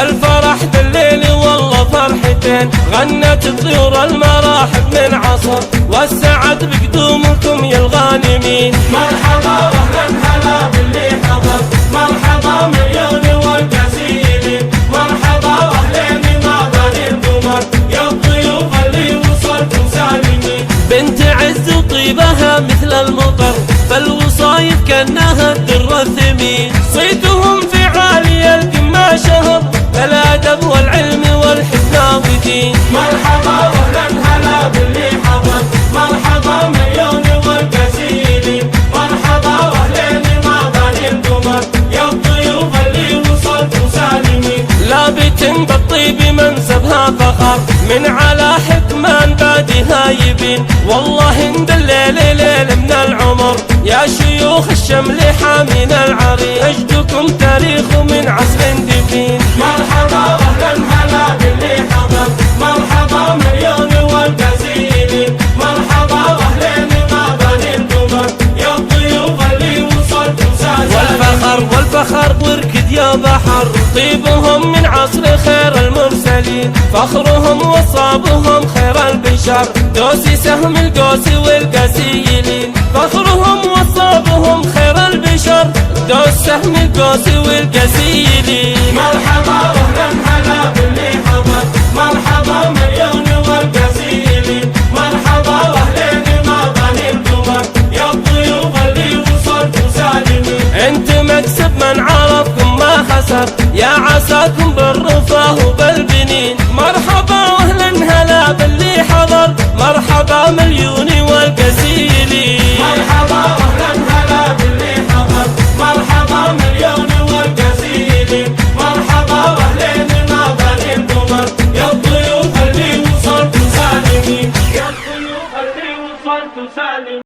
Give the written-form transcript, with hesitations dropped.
الفرح بالليل والله فرحتين، غنت الطيور المراحب من عصر، والسعد بقدومكم يا الغانمين. مرحبا واهلا هلا باللي حضر، مرحبا مليون والكثيرين، مرحبا واهلين ما بني القمر، يا الضيوف اللي وصلتم سالمين. بنت عز وطيبها مثل المطر، فالوصايف كانها الدر الثمين، صيتهم في عالي القمة شهر، بالادب والعلم والحكمة ودين. مرحبا واهلا هلا باللي حضر، مرحبا مليون والكثيرين، مرحبا واهلين ما بني القمر، يا الضيوف اللي وصلتم سالمين. لابت بالطيب منسبها فخر، من على حكمان بادها يبين، والله ان الليل ليل من العمر، يا شيوخ الشمل حامين العريق، اجدكم تاريخ من عصر دفين. مرحبا واهلا هلا باللي حضر، مرحبا مليون والكثيرين، مرحبا واهلين ما بني القمر، يا الضيوف اللي وصلتم سالمين. والفخر بركد يا بحر، طيبهم من عصر خير المرسلين، فخرهم وصابهم خير البشر، دوسي سهم القوس والقسيلين، فخرهم وصابهم خير البشر، دوس سهم القوس والقسيلين. مرحبا واهلا هلا باللي حضر، مرحبا مليون والكثيرين، مرحبا واهلين ما بني القمر، يا الضيوف اللي وصلتم سالمين. انت مكسب من عرفكم ما خسر، يا عساكم بالرفاه وبال